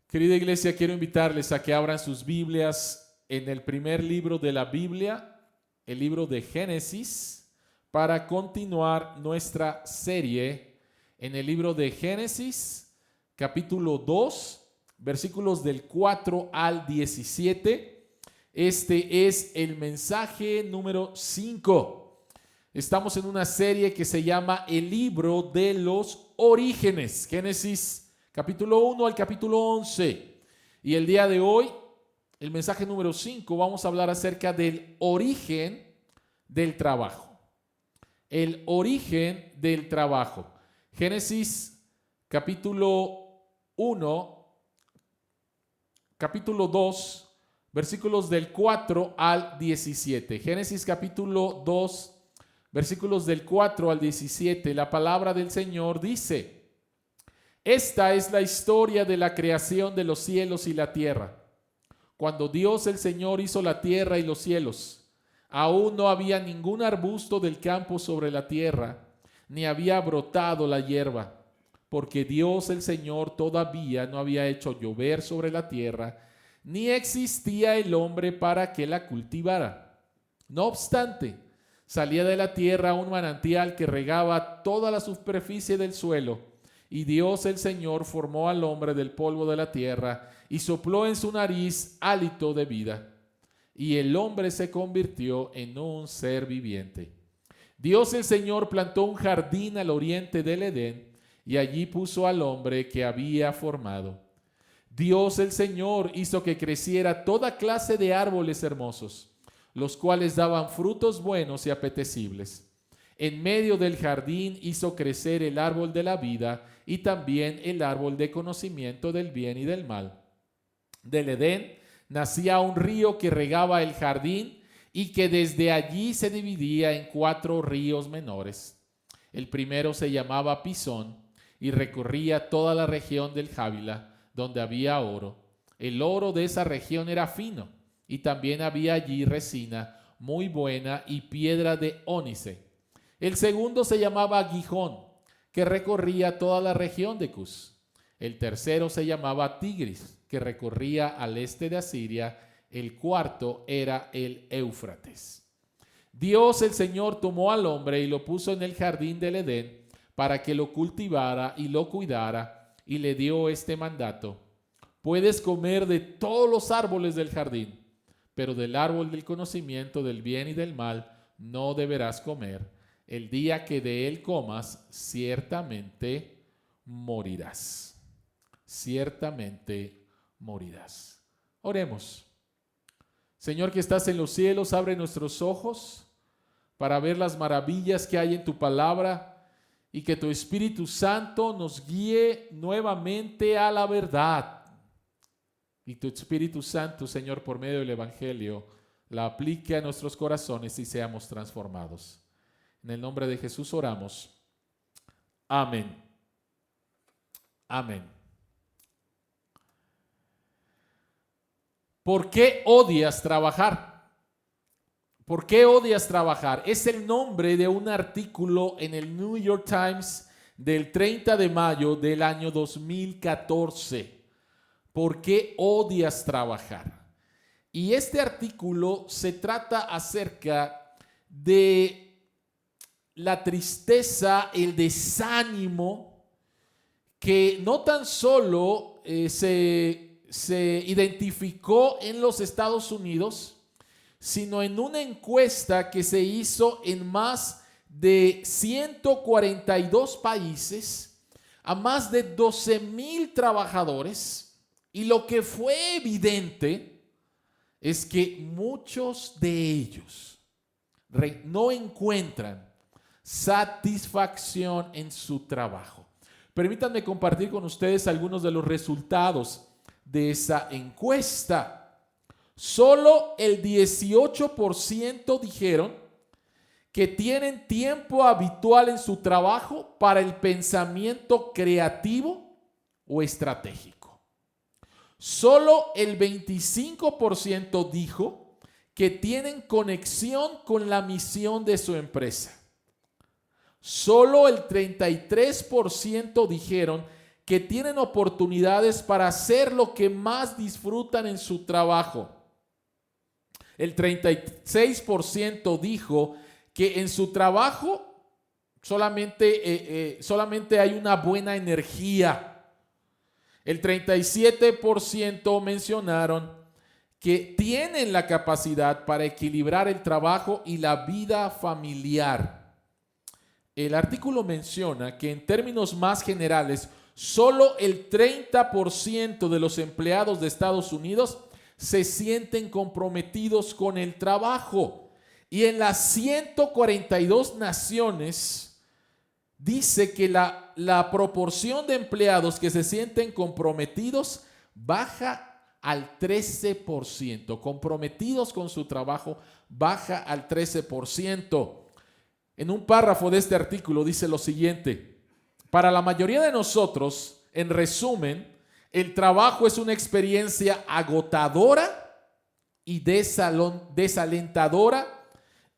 Querida iglesia, quiero invitarles a que abran sus Biblias en el primer libro de la Biblia, el libro de Génesis, para continuar nuestra serie en el libro de Génesis, capítulo 2, versículos del 4 al 17. Este es el mensaje número 5. Estamos en una serie que se llama El libro de los orígenes, Génesis capítulo 1 al capítulo 11. Y el día de hoy, el mensaje número 5, vamos a hablar acerca del origen del trabajo. El origen del trabajo. Génesis capítulo 1, capítulo 2, versículos del 4 al 17. Génesis capítulo 2, versículos del 4 al 17. La palabra del Señor dice: esta es la historia de la creación de los cielos y la tierra. Cuando Dios el Señor hizo la tierra y los cielos, aún no había ningún arbusto del campo sobre la tierra, ni había brotado la hierba, porque Dios el Señor todavía no había hecho llover sobre la tierra, ni existía el hombre para que la cultivara. No obstante, salía de la tierra un manantial que regaba toda la superficie del suelo, y Dios el Señor formó al hombre del polvo de la tierra y sopló en su nariz hálito de vida. Y el hombre se convirtió en un ser viviente. Dios el Señor plantó un jardín al oriente del Edén y allí puso al hombre que había formado. Dios el Señor hizo que creciera toda clase de árboles hermosos, los cuales daban frutos buenos y apetecibles. En medio del jardín hizo crecer el árbol de la vida y también el árbol de conocimiento del bien y del mal. Del Edén nacía un río que regaba el jardín y que desde allí se dividía en 4 ríos menores. El primero se llamaba Pisón y recorría toda la región del Jávila, donde había oro. El oro de esa región era fino y también había allí resina muy buena y piedra de ónice. El segundo se llamaba Gihón, que recorría toda la región de Cus. El tercero se llamaba Tigris, que recorría al este de Asiria. El cuarto era el Éufrates. Dios el Señor tomó al hombre y lo puso en el jardín del Edén para que lo cultivara y lo cuidara, y le dio este mandato: puedes comer de todos los árboles del jardín, pero del árbol del conocimiento del bien y del mal no deberás comer. El día que de él comas, ciertamente morirás. Ciertamente morirás. Oremos. Señor que estás en los cielos, abre nuestros ojos para ver las maravillas que hay en tu palabra y que tu Espíritu Santo nos guíe nuevamente a la verdad. Y tu Espíritu Santo, Señor, por medio del Evangelio, la aplique a nuestros corazones y seamos transformados. En el nombre de Jesús oramos. Amén. Amén. ¿Por qué odias trabajar? ¿Por qué odias trabajar? Es el nombre de un artículo en el New York Times del 30 de mayo del año 2014. ¿Por qué odias trabajar? Y este artículo se trata acerca de la tristeza, el desánimo que no tan solo se identificó en los Estados Unidos, sino en una encuesta que se hizo en más de 142 países a más de 12,000 trabajadores, y lo que fue evidente es que muchos de ellos no encuentran satisfacción en su trabajo. Permítanme compartir con ustedes algunos de los resultados de esa encuesta. Solo el 18% dijeron que tienen tiempo habitual en su trabajo para el pensamiento creativo o estratégico. Solo el 25% dijo que tienen conexión con la misión de su empresa. Solo el 33% dijeron que tienen oportunidades para hacer lo que más disfrutan en su trabajo. El 36% dijo que en su trabajo solamente hay una buena energía. El 37% mencionaron que tienen la capacidad para equilibrar el trabajo y la vida familiar. El artículo menciona que en términos más generales, solo el 30% de los empleados de Estados Unidos se sienten comprometidos con el trabajo. Y en las 142 naciones dice que la proporción de empleados que se sienten comprometidos baja al 13%. Comprometidos con su trabajo baja al 13%. En un párrafo de este artículo dice lo siguiente: para la mayoría de nosotros, en resumen, el trabajo es una experiencia agotadora y desalentadora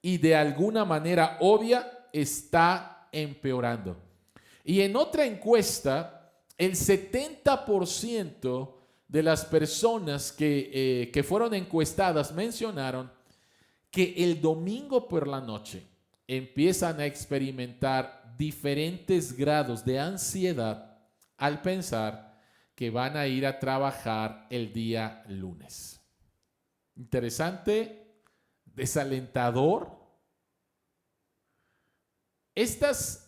y de alguna manera obvia está empeorando. Y en otra encuesta, el 70% de las personas que fueron encuestadas mencionaron que el domingo por la noche empiezan a experimentar diferentes grados de ansiedad al pensar que van a ir a trabajar el día lunes. Interesante, desalentador. Estos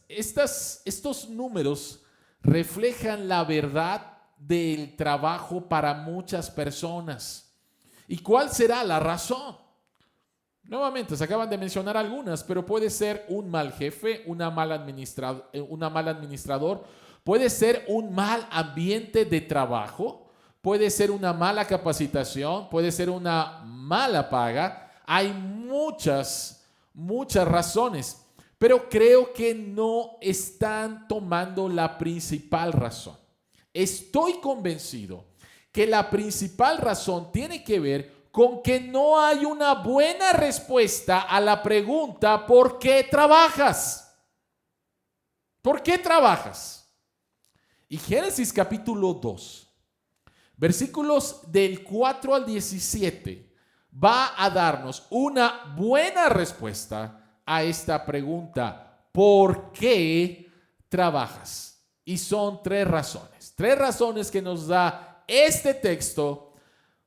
números reflejan la verdad del trabajo para muchas personas. ¿Y cuál será la razón? Nuevamente, se acaban de mencionar algunas, pero puede ser un mal jefe, un mal administrador, puede ser un mal ambiente de trabajo, puede ser una mala capacitación, puede ser una mala paga. Hay muchas razones, pero creo que no están tomando la principal razón. Estoy convencido que la principal razón tiene que ver con que no hay una buena respuesta a la pregunta ¿por qué trabajas? ¿Por qué trabajas? Y Génesis capítulo 2, versículos del 4 al 17, va a darnos una buena respuesta a esta pregunta: ¿por qué trabajas? Y son tres razones que nos da este texto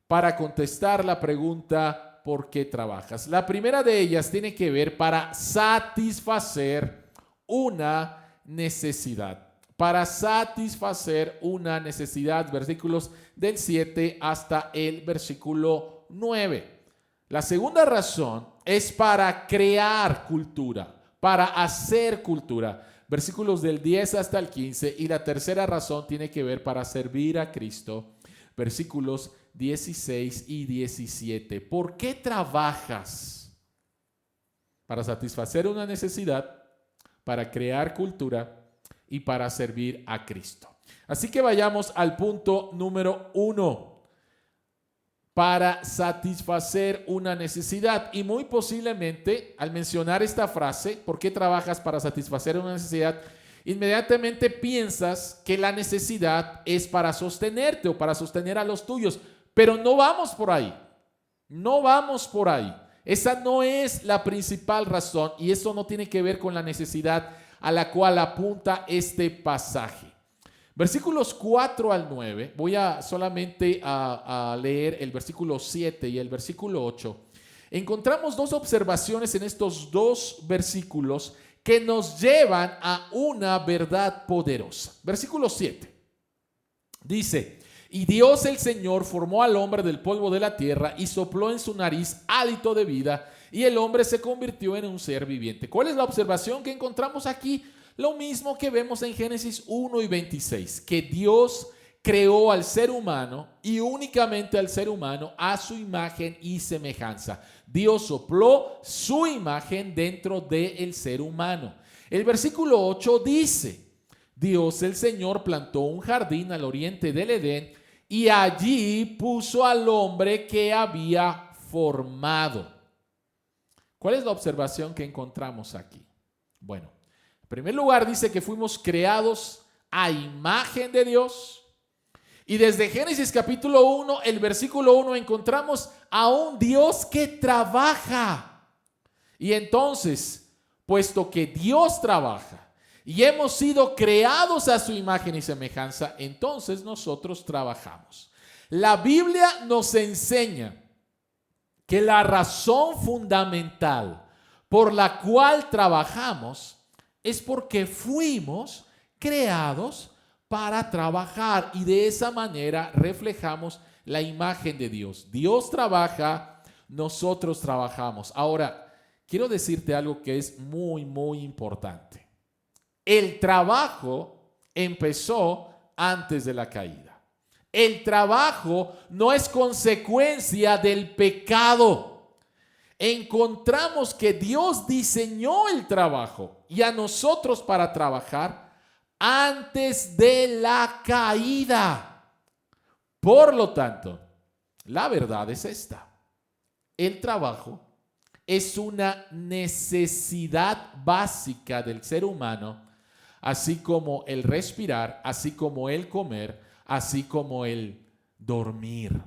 para contestar la pregunta ¿por qué trabajas? La primera de ellas tiene que ver para satisfacer una necesidad. Para satisfacer una necesidad, versículos del 7 hasta el versículo 9. La segunda razón es para crear cultura, para hacer cultura, versículos del 10 hasta el 15. Y la tercera razón tiene que ver para servir a Cristo, versículos 16 y 17. ¿Por qué trabajas? Para satisfacer una necesidad, para crear cultura y para servir a Cristo. Así que vayamos al punto número 1. Para satisfacer una necesidad. Y muy posiblemente al mencionar esta frase, ¿por qué trabajas para satisfacer una necesidad?, inmediatamente piensas que la necesidad es para sostenerte o para sostener a los tuyos. Pero no vamos por ahí. No vamos por ahí. Esa no es la principal razón y eso no tiene que ver con la necesidad a la cual apunta este pasaje. Versículos 4 al 9, voy a solamente a leer el versículo 7 y el versículo 8. Encontramos dos observaciones en estos dos versículos que nos llevan a una verdad poderosa. Versículo 7 dice: y Dios el Señor formó al hombre del polvo de la tierra y sopló en su nariz hálito de vida, y el hombre se convirtió en un ser viviente. ¿Cuál es la observación que encontramos aquí? Lo mismo que vemos en Génesis 1 y 26, que Dios creó al ser humano y únicamente al ser humano a su imagen y semejanza. Dios sopló su imagen dentro del ser humano. El versículo 8 dice: Dios el Señor plantó un jardín al oriente del Edén y allí puso al hombre que había formado. ¿Cuál es la observación que encontramos aquí? Bueno, en primer lugar dice que fuimos creados a imagen de Dios. Y desde Génesis capítulo 1, el versículo 1, encontramos a un Dios que trabaja. Y entonces, puesto que Dios trabaja y hemos sido creados a su imagen y semejanza, entonces nosotros trabajamos. La Biblia nos enseña que la razón fundamental por la cual trabajamos es porque fuimos creados para trabajar y de esa manera reflejamos la imagen de Dios. Dios trabaja, nosotros trabajamos. Ahora, quiero decirte algo que es muy, muy importante. El trabajo empezó antes de la caída. El trabajo no es consecuencia del pecado. Encontramos que Dios diseñó el trabajo y a nosotros para trabajar antes de la caída. Por lo tanto, la verdad es esta. El trabajo es una necesidad básica del ser humano, así como el respirar, así como el comer, así como el dormir.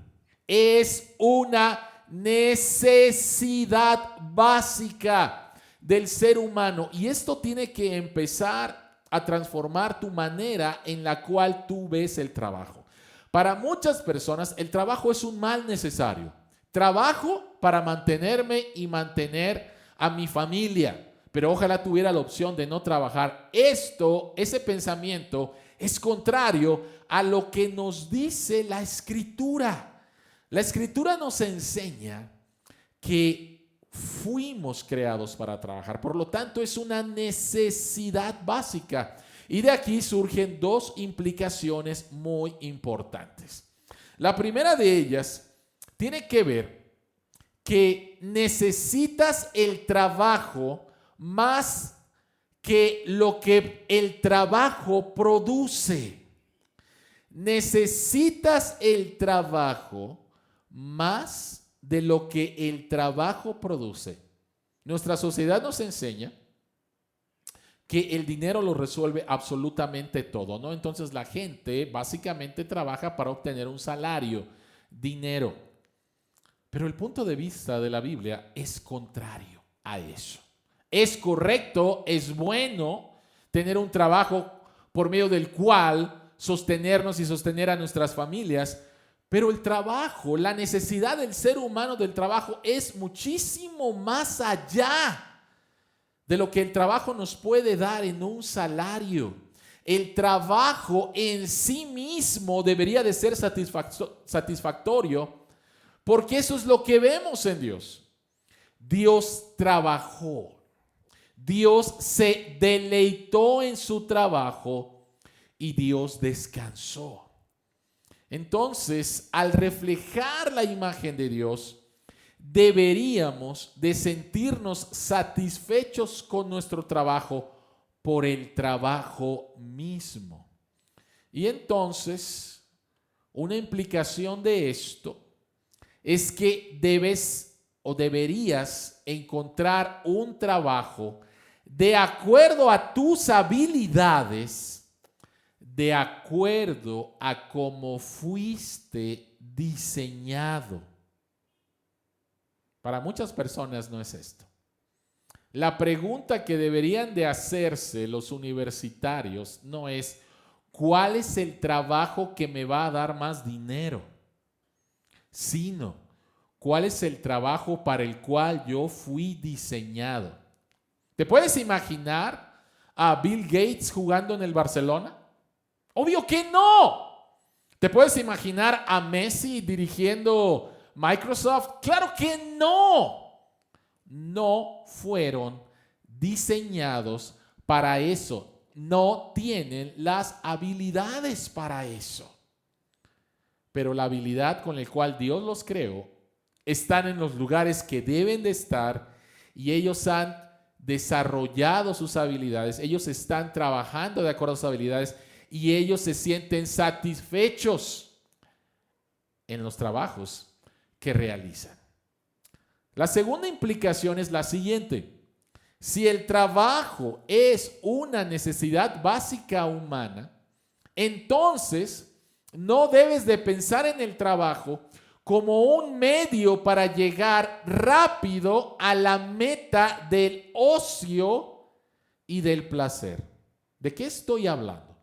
Es una necesidad básica del ser humano y esto tiene que empezar a transformar tu manera en la cual tú ves el trabajo. Para muchas personas el trabajo es un mal necesario. Trabajo para mantenerme y mantener a mi familia, pero ojalá tuviera la opción de no trabajar. Ese pensamiento es contrario a lo que nos dice la Escritura. La Escritura nos enseña que fuimos creados para trabajar, por lo tanto es una necesidad básica. Y de aquí surgen dos implicaciones muy importantes. La primera de ellas tiene que ver que necesitas el trabajo más que lo que el trabajo produce. Necesitas el trabajo más de lo que el trabajo produce. Nuestra sociedad nos enseña que el dinero lo resuelve absolutamente todo, ¿no? Entonces la gente básicamente trabaja para obtener un salario, dinero. Pero el punto de vista de la Biblia es contrario a eso. Es correcto, es bueno tener un trabajo por medio del cual sostenernos y sostener a nuestras familias, pero el trabajo, la necesidad del ser humano del trabajo es muchísimo más allá de lo que el trabajo nos puede dar en un salario. El trabajo en sí mismo debería de ser satisfactorio, porque eso es lo que vemos en Dios. Dios trabajó. Dios se deleitó en su trabajo y Dios descansó. Entonces, al reflejar la imagen de Dios, deberíamos de sentirnos satisfechos con nuestro trabajo por el trabajo mismo. Y entonces, una implicación de esto es que debes o deberías encontrar un trabajo de acuerdo a tus habilidades, de acuerdo a cómo fuiste diseñado. Para muchas personas no es esto. La pregunta que deberían de hacerse los universitarios no es ¿cuál es el trabajo que me va a dar más dinero? Sino ¿cuál es el trabajo para el cual yo fui diseñado? ¿Te puedes imaginar a Bill Gates jugando en el Barcelona? Obvio que no. ¿Te puedes imaginar a Messi dirigiendo Microsoft? Claro que no. No fueron diseñados para eso. No tienen las habilidades para eso. Pero la habilidad con la cual Dios los creó están en los lugares que deben de estar y ellos han desarrollado sus habilidades. Ellos están trabajando de acuerdo a sus habilidades y ellos se sienten satisfechos en los trabajos que realizan. La segunda implicación es la siguiente. Si el trabajo es una necesidad básica humana, Entonces, no debes de pensar en el trabajo como un medio para llegar rápido a la meta del ocio y del placer. ¿De qué estoy hablando?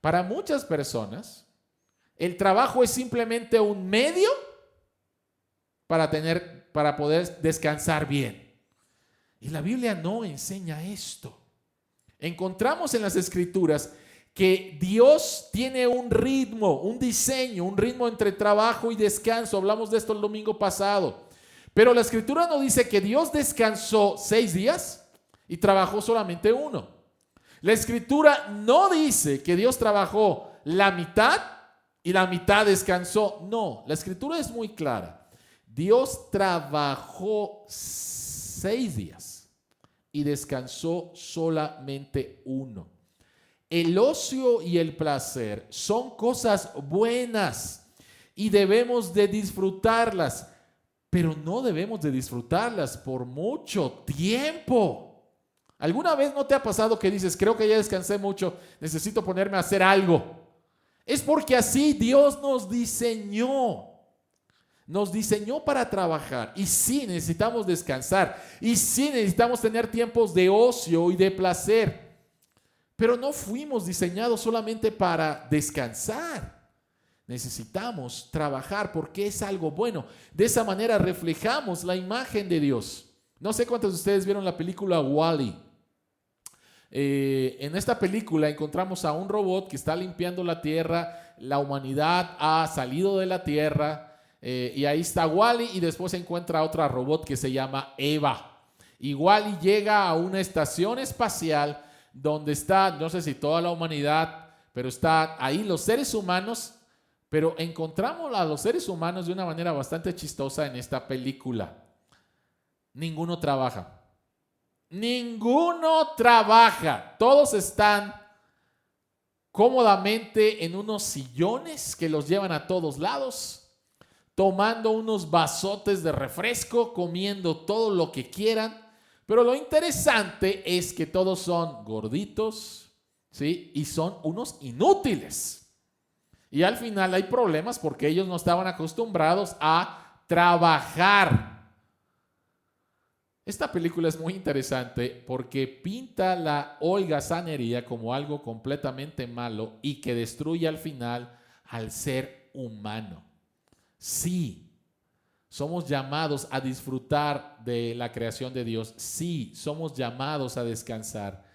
Para muchas personas, el trabajo es simplemente un medio para poder descansar bien. Y la Biblia no enseña esto. Encontramos en las Escrituras que Dios tiene un ritmo, un diseño, un ritmo entre trabajo y descanso. Hablamos de esto el domingo pasado. Pero la Escritura no dice que Dios descansó 6 días y trabajó solamente 1. La Escritura no dice que Dios trabajó la mitad y la mitad descansó. No, la Escritura es muy clara. Dios trabajó 6 días y descansó solamente 1. El ocio y el placer son cosas buenas y debemos de disfrutarlas, pero no debemos de disfrutarlas por mucho tiempo. ¿Alguna vez no te ha pasado que dices, creo que ya descansé mucho, necesito ponerme a hacer algo? Es porque así Dios nos diseñó. Nos diseñó para trabajar y sí necesitamos descansar y sí necesitamos tener tiempos de ocio y de placer. Pero no fuimos diseñados solamente para descansar. Necesitamos trabajar porque es algo bueno. De esa manera reflejamos la imagen de Dios. No sé cuántos de ustedes vieron la película Wall-E. En esta película encontramos a un robot que está limpiando la tierra. La humanidad ha salido de la tierra y ahí está Wall-E y después se encuentra otra robot que se llama Eva. Y Wall-E llega a una estación espacial donde está, no sé si toda la humanidad, pero está ahí los seres humanos, pero encontramos a los seres humanos de una manera bastante chistosa en esta película. Ninguno trabaja. Ninguno trabaja. Todos están cómodamente en unos sillones que los llevan a todos lados, tomando unos vasotes de refresco, comiendo todo lo que quieran. Pero lo interesante es que todos son gorditos, ¿sí? Y son unos inútiles. Y al final hay problemas porque ellos no estaban acostumbrados a trabajar. Esta película es muy interesante porque pinta la holgazanería como algo completamente malo y que destruye al final al ser humano. Sí. Somos llamados a disfrutar de la creación de Dios. Sí, somos llamados a descansar.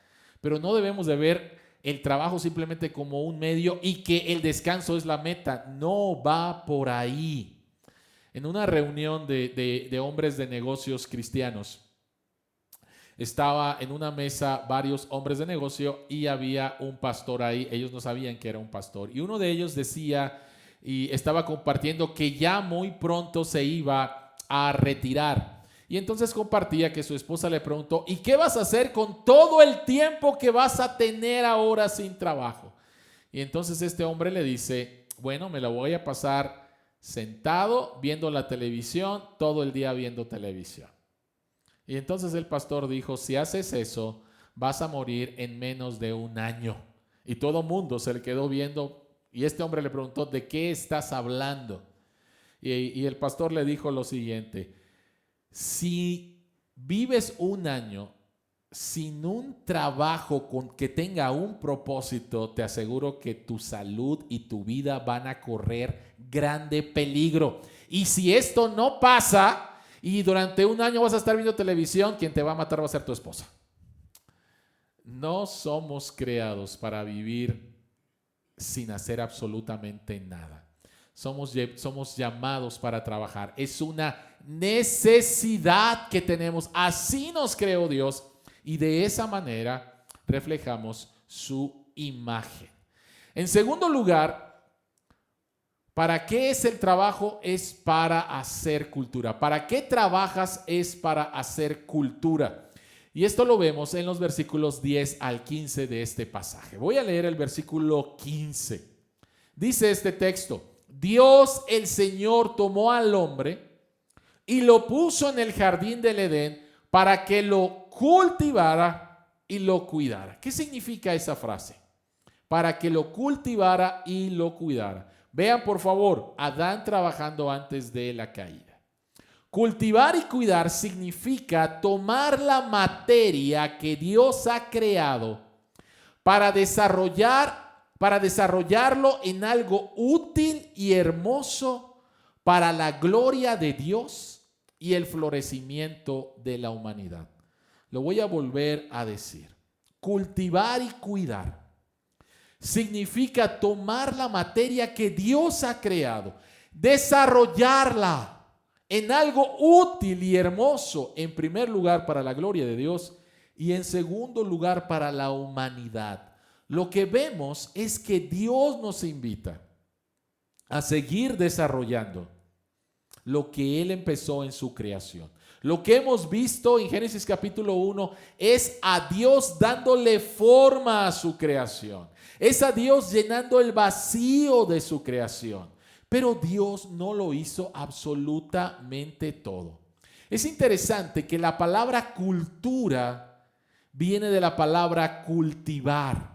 Pero no debemos de ver el trabajo simplemente como un medio y que el descanso es la meta. No va por ahí. En una reunión de hombres de negocios cristianos, estaba en una mesa varios hombres de negocio y había un pastor ahí. Ellos no sabían que era un pastor. Y uno de ellos decía y estaba compartiendo que ya muy pronto se iba a retirar. Y entonces compartía que su esposa le preguntó, ¿y qué vas a hacer con todo el tiempo que vas a tener ahora sin trabajo? Y entonces este hombre le dice, bueno, me la voy a pasar sentado viendo la televisión, todo el día viendo televisión. Y entonces el pastor dijo, si haces eso, vas a morir en menos de 1 año. Y todo mundo se le quedó viendo. Y este hombre le preguntó, ¿de qué estás hablando? Y el pastor le dijo lo siguiente, si vives 1 año sin un trabajo que tenga un propósito, te aseguro que tu salud y tu vida van a correr grande peligro. Y si esto no pasa y durante 1 año vas a estar viendo televisión, quien te va a matar va a ser tu esposa. No somos creados para vivir sin hacer absolutamente nada. Somos llamados para trabajar. Es una necesidad que tenemos. Así nos creó Dios y de esa manera reflejamos su imagen. En segundo lugar, ¿para qué es el trabajo? Es para hacer cultura. ¿Para qué trabajas? Es para hacer cultura. Y esto lo vemos en los versículos 10 al 15 de este pasaje. Voy a leer el versículo 15. Dice este texto, Dios el Señor tomó al hombre y lo puso en el jardín del Edén para que lo cultivara y lo cuidara. ¿Qué significa esa frase? para que lo cultivara y lo cuidara. Vean por favor, Adán trabajando antes de la caída. Cultivar y cuidar significa tomar la materia que Dios ha creado para desarrollarlo en algo útil y hermoso para la gloria de Dios y el florecimiento de la humanidad. Lo voy a volver a decir. Cultivar y cuidar significa tomar la materia que Dios ha creado, desarrollarla en algo útil y hermoso, en primer lugar para la gloria de Dios y en segundo lugar para la humanidad. Lo que vemos es que Dios nos invita a seguir desarrollando lo que Él empezó en su creación. Lo que hemos visto en Génesis capítulo 1 es a Dios dándole forma a su creación. Es a Dios llenando el vacío de su creación. Pero Dios no lo hizo absolutamente todo. Es interesante que la palabra cultura viene de la palabra cultivar.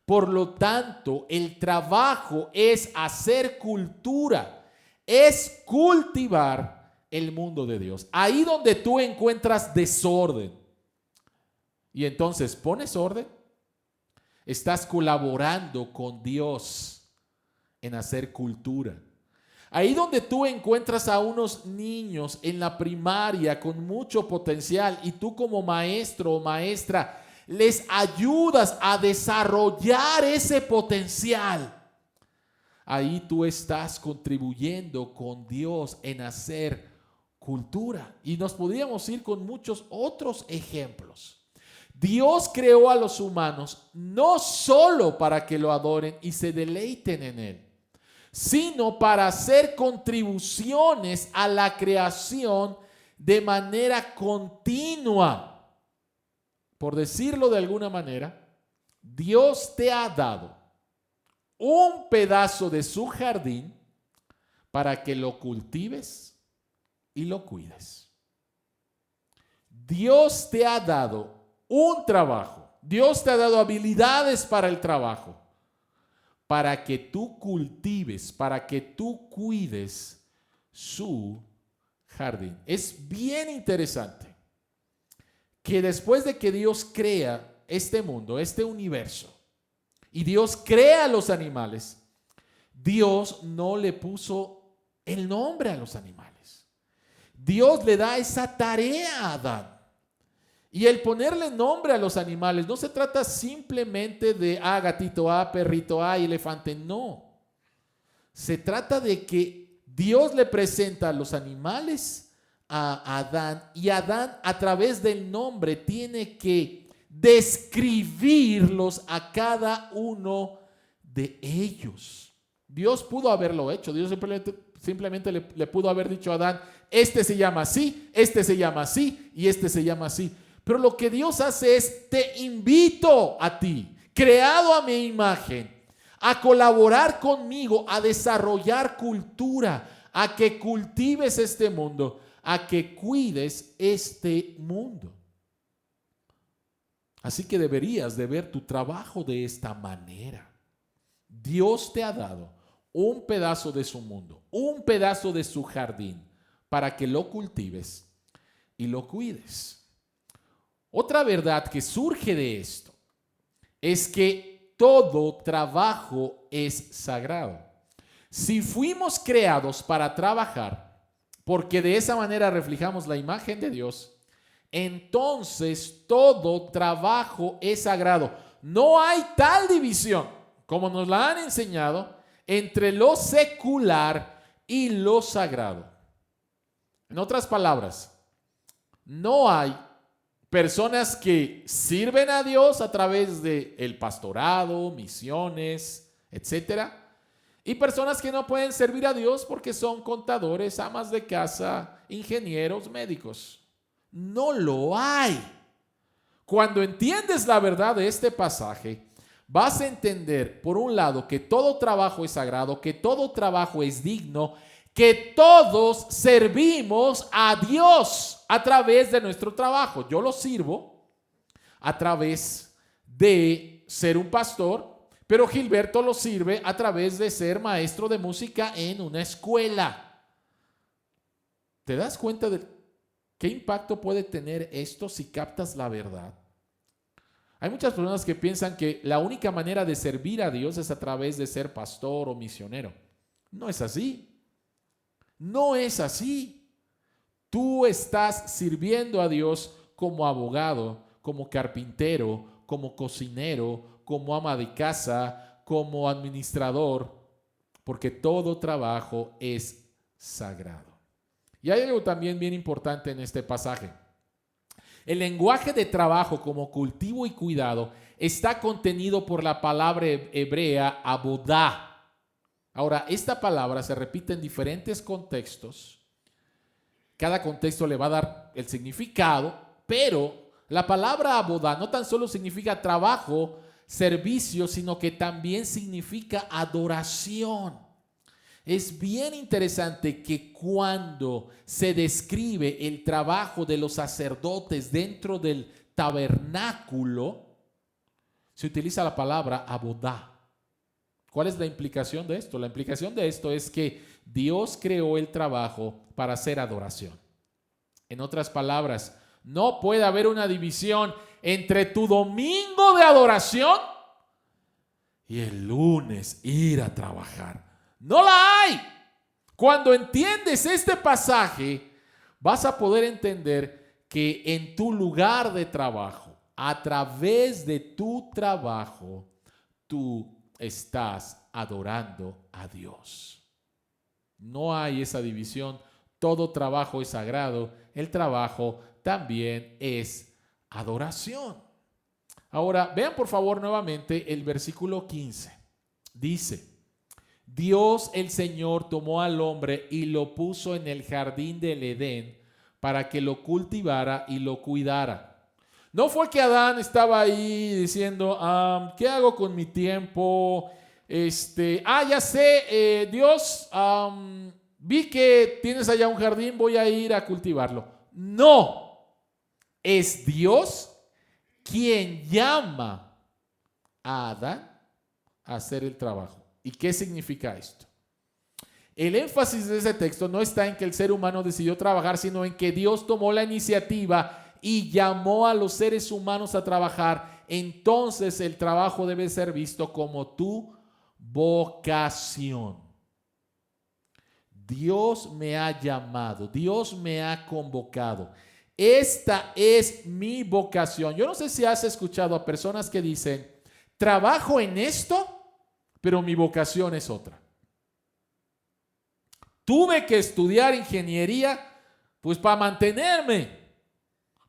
Por lo tanto, el trabajo es hacer cultura, es cultivar el mundo de Dios. Ahí donde tú encuentras desorden y entonces pones orden, estás colaborando con Dios en hacer cultura. Ahí donde tú encuentras a unos niños en la primaria con mucho potencial y tú como maestro o maestra les ayudas a desarrollar ese potencial, ahí tú estás contribuyendo con Dios en hacer cultura. Y nos podríamos ir con muchos otros ejemplos. Dios creó a los humanos no solo para que lo adoren y se deleiten en Él, sino para hacer contribuciones a la creación de manera continua. Por decirlo de alguna manera, Dios te ha dado un pedazo de su jardín para que lo cultives y lo cuides. Dios te ha dado un trabajo. Dios te ha dado habilidades para el trabajo, para que tú cultives, para que tú cuides su jardín. Es bien interesante que después de que Dios crea este mundo, este universo, y Dios crea a los animales, Dios no le puso el nombre a los animales. Dios le da esa tarea a Adán. Y el ponerle nombre a los animales no se trata simplemente de gatito A, perrito A y elefante. No. Se trata de que Dios le presenta a los animales a Adán y Adán a través del nombre tiene que describirlos a cada uno de ellos. Dios pudo haberlo hecho. Dios simplemente le pudo haber dicho a Adán, este se llama así, este se llama así y este se llama así. Pero lo que Dios hace es, te invito a ti, creado a mi imagen, a colaborar conmigo, a desarrollar cultura, a que cultives este mundo, a que cuides este mundo. Así que deberías de ver tu trabajo de esta manera. Dios te ha dado un pedazo de su mundo, un pedazo de su jardín, para que lo cultives y lo cuides. Otra verdad que surge de esto es que todo trabajo es sagrado. Si fuimos creados para trabajar, porque de esa manera reflejamos la imagen de Dios, entonces todo trabajo es sagrado. No hay tal división, como nos la han enseñado, entre lo secular y lo sagrado. En otras palabras, no hay personas que sirven a Dios a través del pastorado, misiones, etcétera, y personas que no pueden servir a Dios porque son contadores, amas de casa, ingenieros, médicos. No lo hay. Cuando entiendes la verdad de este pasaje, vas a entender, por un lado, que todo trabajo es sagrado, que todo trabajo es digno, que todos servimos a Dios a través de nuestro trabajo. Yo lo sirvo a través de ser un pastor, Pero Gilberto lo sirve a través de ser maestro de música en una escuela. ¿Te das cuenta de qué impacto puede tener esto si captas la verdad? Hay muchas personas que piensan que la única manera de servir a Dios es a través de ser pastor o misionero. No es así. No es así. Tú estás sirviendo a Dios como abogado, como carpintero, como cocinero, como ama de casa, como administrador, porque todo trabajo es sagrado. Y hay algo también bien importante en este pasaje. El lenguaje de trabajo como cultivo y cuidado está contenido por la palabra hebrea abodá. Ahora, esta palabra se repite en diferentes contextos. Cada contexto le va a dar el significado, pero la palabra abodá no tan solo significa trabajo, servicio, sino que también significa adoración. Es bien interesante que cuando se describe el trabajo de los sacerdotes dentro del tabernáculo, se utiliza la palabra abodá. ¿Cuál es la implicación de esto? La implicación de esto es que Dios creó el trabajo para hacer adoración. En otras palabras, no puede haber una división entre tu domingo de adoración y el lunes ir a trabajar. No la hay. Cuando entiendes este pasaje, vas a poder entender que en tu lugar de trabajo, a través de tu trabajo, tú estás adorando a Dios. No hay esa división. Todo trabajo es sagrado. El trabajo también es adoración. Ahora, vean por favor nuevamente el versículo 15. Dice: Dios el Señor tomó al hombre y lo puso en el jardín del Edén para que lo cultivara y lo cuidara. No fue que Adán estaba ahí diciendo, ¿qué hago con mi tiempo? Ya sé, Dios, vi que tienes allá un jardín, voy a ir a cultivarlo. No, es Dios quien llama a Adán a hacer el trabajo. ¿Y qué significa esto? El énfasis de ese texto no está en que el ser humano decidió trabajar, sino en que Dios tomó la iniciativa y llamó a los seres humanos a trabajar. Entonces el trabajo debe ser visto como tu vocación. Dios me ha llamado, Dios me ha convocado. Esta es mi vocación. Yo no sé si has escuchado a personas que dicen, trabajo en esto, pero mi vocación es otra. Tuve que estudiar ingeniería, pues para mantenerme,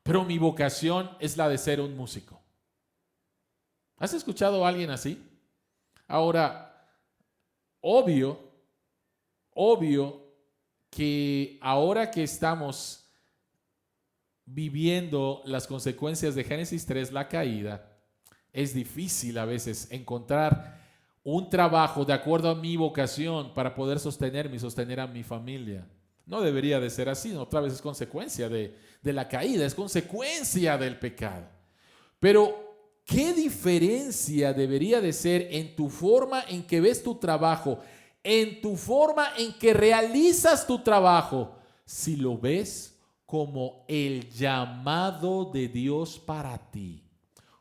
pero mi vocación es la de ser un músico. ¿Has escuchado a alguien así? Ahora, obvio que ahora que estamos viviendo las consecuencias de Génesis 3, la caída, es difícil a veces encontrar un trabajo de acuerdo a mi vocación para poder sostenerme y sostener a mi familia. No debería de ser así, otra vez es consecuencia de la caída, es consecuencia del pecado. Pero, ¿qué diferencia debería de ser en tu forma en que ves tu trabajo, en tu forma en que realizas tu trabajo, si lo ves como el llamado de Dios para ti,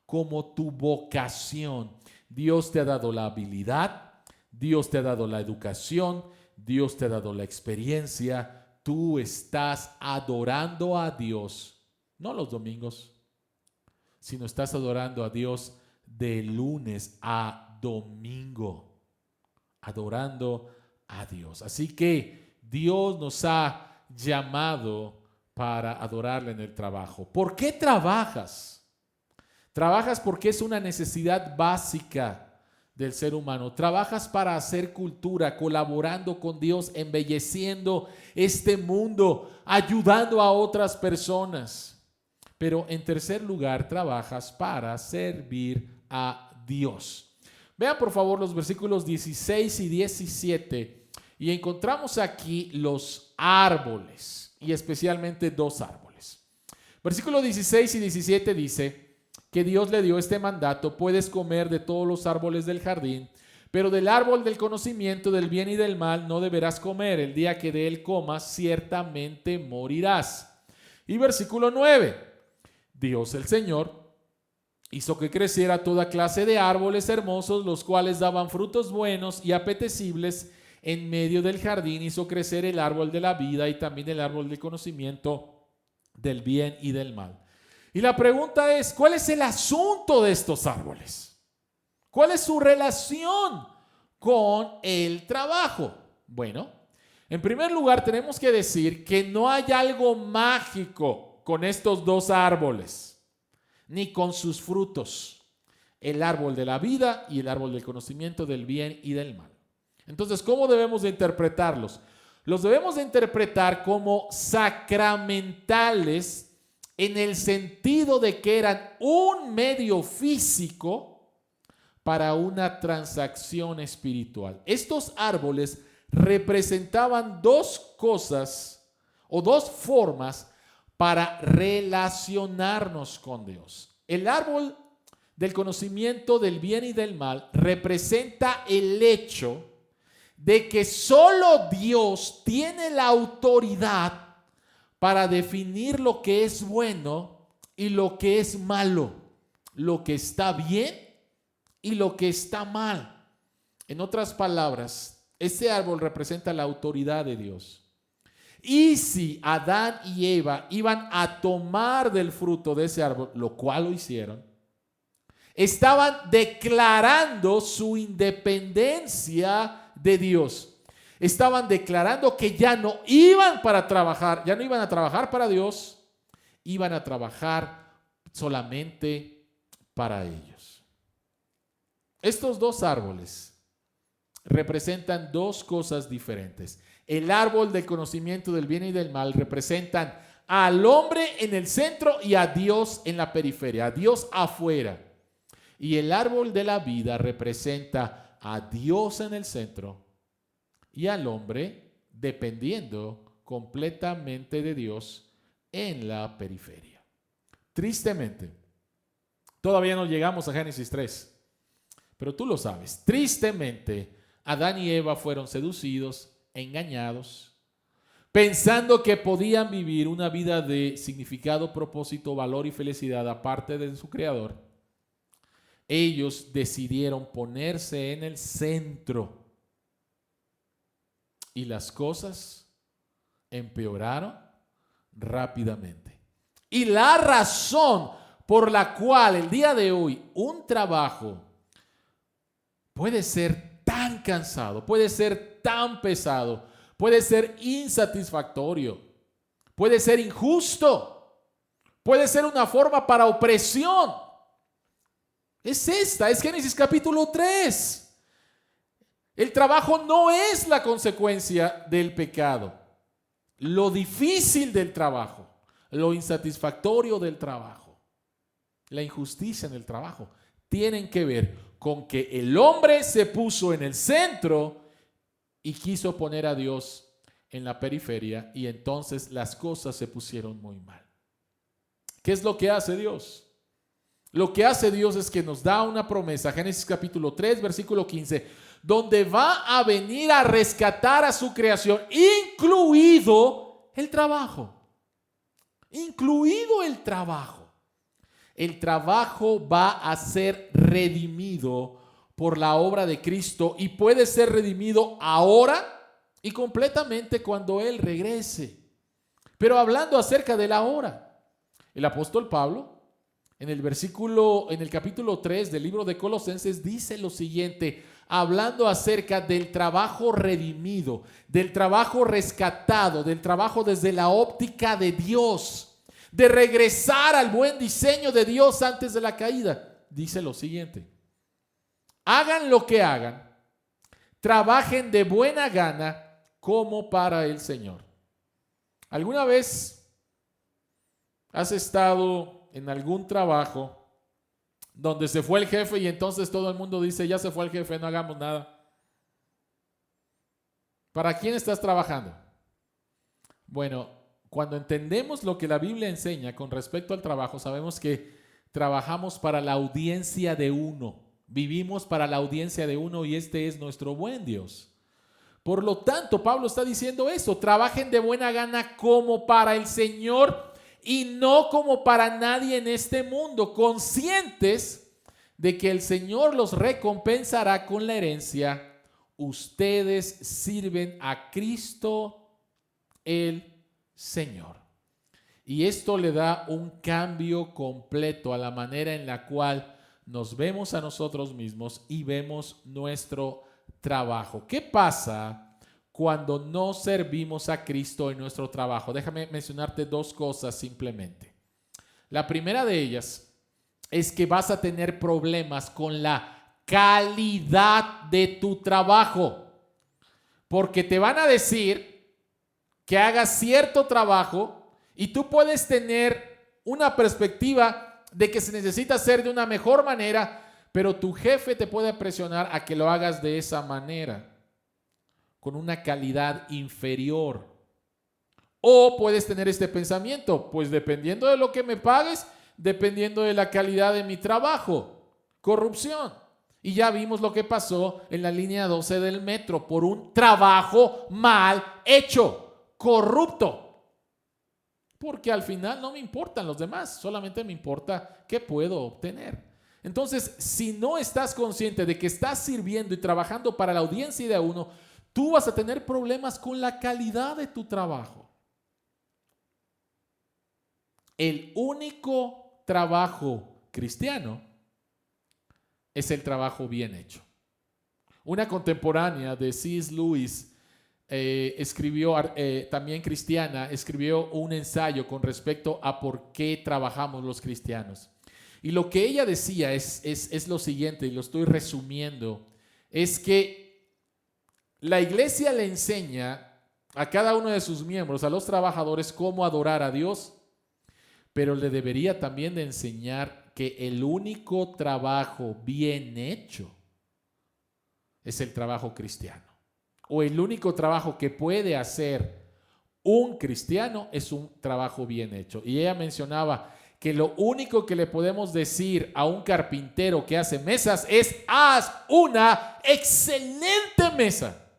como tu vocación? Dios te ha dado la habilidad, Dios te ha dado la educación, Dios te ha dado la experiencia. Tú estás adorando a Dios, no los domingos, sino estás adorando a Dios de lunes a domingo, adorando a Dios. Así que Dios nos ha llamado para adorarle en el trabajo. ¿Por qué trabajas? Trabajas porque es una necesidad básica del ser humano. Trabajas para hacer cultura, colaborando con Dios, embelleciendo este mundo, ayudando a otras personas. Pero en tercer lugar, trabajas para servir a Dios. Vean por favor los versículos 16 y 17 y encontramos aquí los árboles y especialmente dos árboles. Versículos 16 y 17 dice: que Dios le dio este mandato: puedes comer de todos los árboles del jardín, pero del árbol del conocimiento del bien y del mal no deberás comer. El día que de él comas, ciertamente morirás. Y versículo 9. Dios el Señor hizo que creciera toda clase de árboles hermosos, los cuales daban frutos buenos y apetecibles. En medio del jardín hizo crecer el árbol de la vida y también el árbol del conocimiento del bien y del mal. Y la pregunta es, ¿cuál es el asunto de estos árboles? ¿Cuál es su relación con el trabajo? Bueno, en primer lugar tenemos que decir que no hay algo mágico con estos dos árboles, ni con sus frutos, el árbol de la vida y el árbol del conocimiento del bien y del mal. Entonces, ¿cómo debemos de interpretarlos? Los debemos de interpretar como sacramentales, en el sentido de que eran un medio físico para una transacción espiritual. Estos árboles representaban dos cosas o dos formas para relacionarnos con Dios. El árbol del conocimiento del bien y del mal representa el hecho de que solo Dios tiene la autoridad para definir lo que es bueno y lo que es malo, lo que está bien y lo que está mal. En otras palabras, ese árbol representa la autoridad de Dios. Y si Adán y Eva iban a tomar del fruto de ese árbol, lo cual lo hicieron, estaban declarando su independencia de Dios. Estaban declarando que ya no iban a trabajar para Dios, iban a trabajar solamente para ellos. Estos dos árboles representan dos cosas diferentes. El árbol del conocimiento del bien y del mal representan al hombre en el centro y a Dios en la periferia, a Dios afuera. Y el árbol de la vida representa a Dios en el centro y al hombre dependiendo completamente de Dios en la periferia. Tristemente, todavía no llegamos a Génesis 3, pero tú lo sabes. Tristemente, Adán y Eva fueron seducidos, engañados, pensando que podían vivir una vida de significado, propósito, valor y felicidad aparte de su Creador. Ellos decidieron ponerse en el centro y las cosas empeoraron rápidamente. Y la razón por la cual el día de hoy un trabajo puede ser tan cansado, puede ser tan pesado, puede ser insatisfactorio, puede ser injusto, puede ser una forma para opresión, es Génesis capítulo 3. El trabajo no es la consecuencia del pecado. Lo difícil del trabajo, lo insatisfactorio del trabajo, la injusticia en el trabajo, tienen que ver con que el hombre se puso en el centro y quiso poner a Dios en la periferia, y entonces las cosas se pusieron muy mal. ¿Qué es lo que hace Dios? Lo que hace Dios es que nos da una promesa, Génesis capítulo 3, versículo 15, donde va a venir a rescatar a su creación, incluido el trabajo. Incluido el trabajo. El trabajo va a ser redimido por la obra de Cristo y puede ser redimido ahora y completamente cuando Él regrese. Pero hablando acerca de la hora, el apóstol Pablo en el capítulo 3 del libro de Colosenses dice lo siguiente, hablando acerca del trabajo redimido, del trabajo rescatado, del trabajo desde la óptica de Dios, de regresar al buen diseño de Dios antes de la caída. Dice lo siguiente, hagan lo que hagan, trabajen de buena gana como para el Señor. ¿Alguna vez has estado en algún trabajo donde se fue el jefe y entonces todo el mundo dice, ya se fue el jefe, no hagamos nada? ¿Para quién estás trabajando? Bueno, cuando entendemos lo que la Biblia enseña con respecto al trabajo, sabemos que trabajamos para la audiencia de uno. Vivimos para la audiencia de uno y este es nuestro buen Dios. Por lo tanto, Pablo está diciendo eso. Trabajen de buena gana como para el Señor y no como para nadie en este mundo, conscientes de que el Señor los recompensará con la herencia. Ustedes sirven a Cristo el Señor. Y esto le da un cambio completo a la manera en la cual nos vemos a nosotros mismos y vemos nuestro trabajo. ¿Qué pasa cuando no servimos a Cristo en nuestro trabajo? Déjame mencionarte dos cosas simplemente. La primera de ellas es que vas a tener problemas con la calidad de tu trabajo, porque te van a decir que hagas cierto trabajo y tú puedes tener una perspectiva de que se necesita hacer de una mejor manera, pero tu jefe te puede presionar a que lo hagas de esa manera, con una calidad inferior. O puedes tener este pensamiento, pues dependiendo de lo que me pagues, dependiendo de la calidad de mi trabajo, corrupción. Y ya vimos lo que pasó en la línea 12 del metro por un trabajo mal hecho, corrupto. Porque al final no me importan los demás, solamente me importa qué puedo obtener. Entonces, si no estás consciente de que estás sirviendo y trabajando para la audiencia de uno, tú vas a tener problemas con la calidad de tu trabajo. El único trabajo cristiano es el trabajo bien hecho. Una contemporánea de C.S. Lewis escribió, también cristiana, escribió un ensayo con respecto a por qué trabajamos los cristianos. Y lo que ella decía es lo siguiente, y lo estoy resumiendo, es que la iglesia le enseña a cada uno de sus miembros, a los trabajadores, cómo adorar a Dios, pero le debería también de enseñar que el único trabajo bien hecho es el trabajo cristiano. O el único trabajo que puede hacer un cristiano es un trabajo bien hecho. Y ella mencionaba que lo único que le podemos decir a un carpintero que hace mesas es: haz una excelente mesa.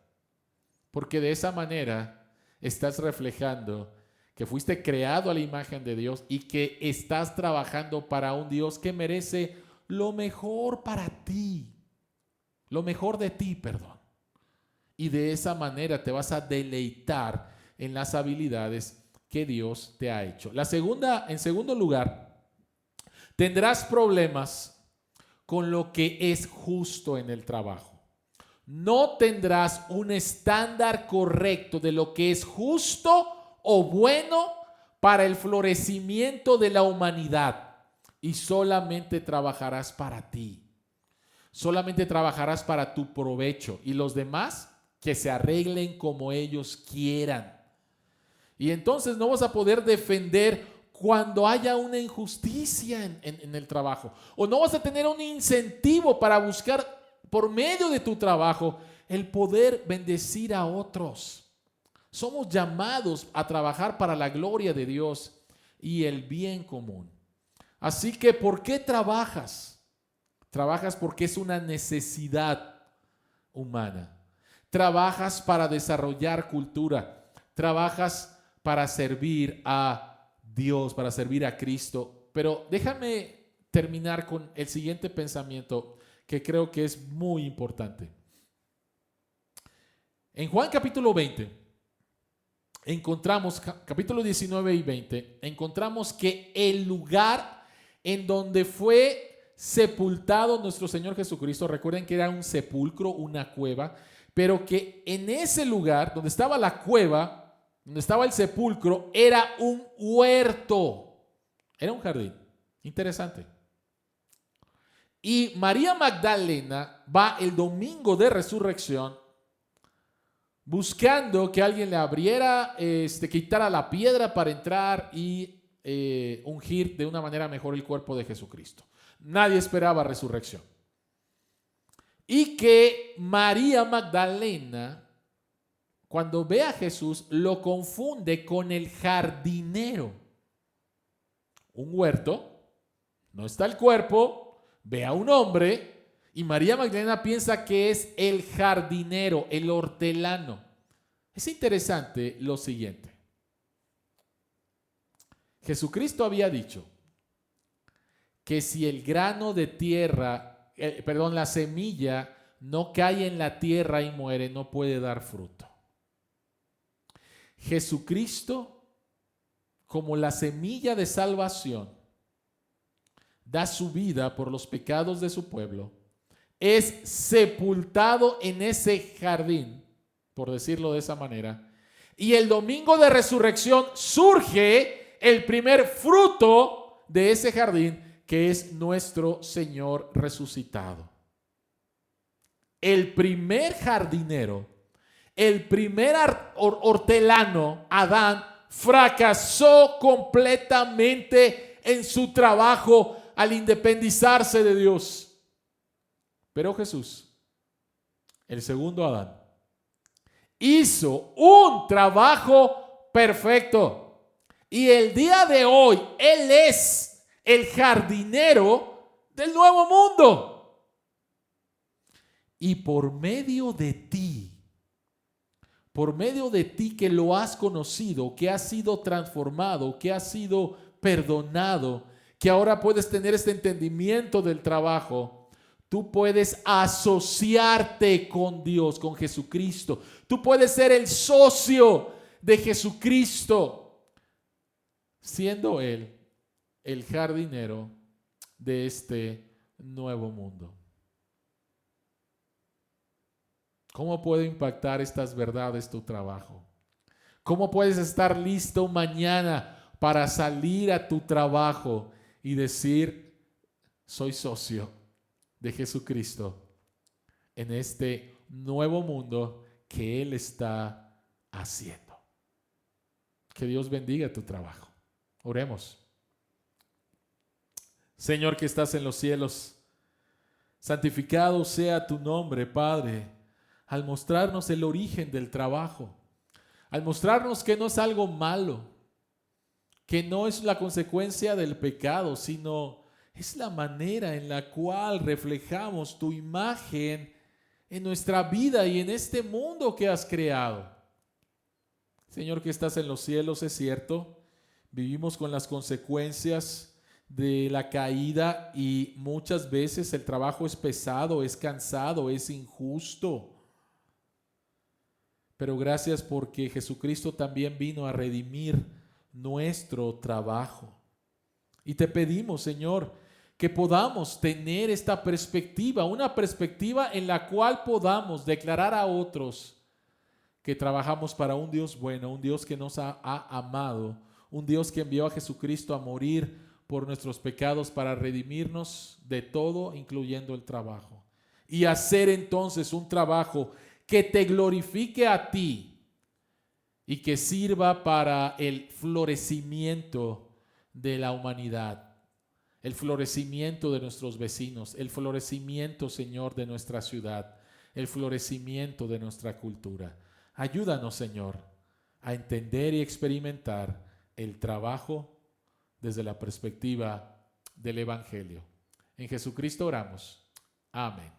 Porque de esa manera estás reflejando que fuiste creado a la imagen de Dios y que estás trabajando para un Dios que merece lo mejor para ti. Lo mejor de ti, perdón. Y de esa manera te vas a deleitar en las habilidades que Dios te ha hecho. En segundo lugar, tendrás problemas con lo que es justo en el trabajo. No tendrás un estándar correcto de lo que es justo o bueno para el florecimiento de la humanidad y solamente trabajarás para ti. Solamente trabajarás para tu provecho y los demás que se arreglen como ellos quieran. Y entonces no vas a poder defender cuando haya una injusticia en el trabajo. O no vas a tener un incentivo para buscar por medio de tu trabajo el poder bendecir a otros. Somos llamados a trabajar para la gloria de Dios y el bien común. Así que, ¿por qué trabajas? Trabajas porque es una necesidad humana. Trabajas para desarrollar cultura. Trabajas para servir a Dios, para servir a Cristo. Pero déjame terminar con el siguiente pensamiento que creo que es muy importante. En Juan capítulo 20, encontramos, capítulo 19 y 20, encontramos que el lugar en donde fue sepultado nuestro Señor Jesucristo, recuerden que era un sepulcro, una cueva, pero que en ese lugar donde estaba la cueva, donde estaba el sepulcro, era un huerto, era un jardín. Interesante. Y María Magdalena va el domingo de resurrección buscando que alguien le abriera, quitara la piedra para entrar y ungir de una manera mejor el cuerpo de Jesucristo. Nadie esperaba resurrección. Y que María Magdalena, cuando ve a Jesús, lo confunde con el jardinero. Un huerto, No está el cuerpo, ve a un hombre y María Magdalena piensa que es el jardinero, el hortelano. Es interesante lo siguiente. Jesucristo había dicho que si el grano de tierra, la semilla no cae en la tierra y muere, no puede dar fruto. Jesucristo, como la semilla de salvación, da su vida por los pecados de su pueblo, es sepultado en ese jardín, por decirlo de esa manera, y el domingo de resurrección surge el primer fruto de ese jardín, que es nuestro Señor resucitado. El primer jardinero, el primer hortelano, Adán, fracasó completamente en su trabajo al independizarse de Dios. Pero Jesús, el segundo Adán, hizo un trabajo perfecto. Y el día de hoy, Él es el jardinero del nuevo mundo. Y por medio de ti que lo has conocido, que has sido transformado, que has sido perdonado, que ahora puedes tener este entendimiento del trabajo, tú puedes asociarte con Dios, con Jesucristo. Tú puedes ser el socio de Jesucristo, siendo Él el jardinero de este nuevo mundo. ¿Cómo puede impactar estas verdades tu trabajo? ¿Cómo puedes estar listo mañana para salir a tu trabajo y decir, soy socio de Jesucristo en este nuevo mundo que Él está haciendo? Que Dios bendiga tu trabajo. Oremos. Señor que estás en los cielos, santificado sea tu nombre, Padre, al mostrarnos el origen del trabajo, al mostrarnos que no es algo malo, que no es la consecuencia del pecado, sino es la manera en la cual reflejamos tu imagen en nuestra vida y en este mundo que has creado. Señor que estás en los cielos, es cierto, vivimos con las consecuencias de la caída y muchas veces el trabajo es pesado, es cansado, es injusto. Pero gracias porque Jesucristo también vino a redimir nuestro trabajo. Y te pedimos, Señor, que podamos tener esta perspectiva, una perspectiva en la cual podamos declarar a otros que trabajamos para un Dios bueno, un Dios que nos ha amado, un Dios que envió a Jesucristo a morir por nuestros pecados para redimirnos de todo, incluyendo el trabajo. Y hacer entonces un trabajo que te glorifique a ti y que sirva para el florecimiento de la humanidad, el florecimiento de nuestros vecinos, el florecimiento, Señor, de nuestra ciudad, el florecimiento de nuestra cultura. Ayúdanos, Señor, a entender y experimentar el trabajo desde la perspectiva del Evangelio. En Jesucristo oramos. Amén.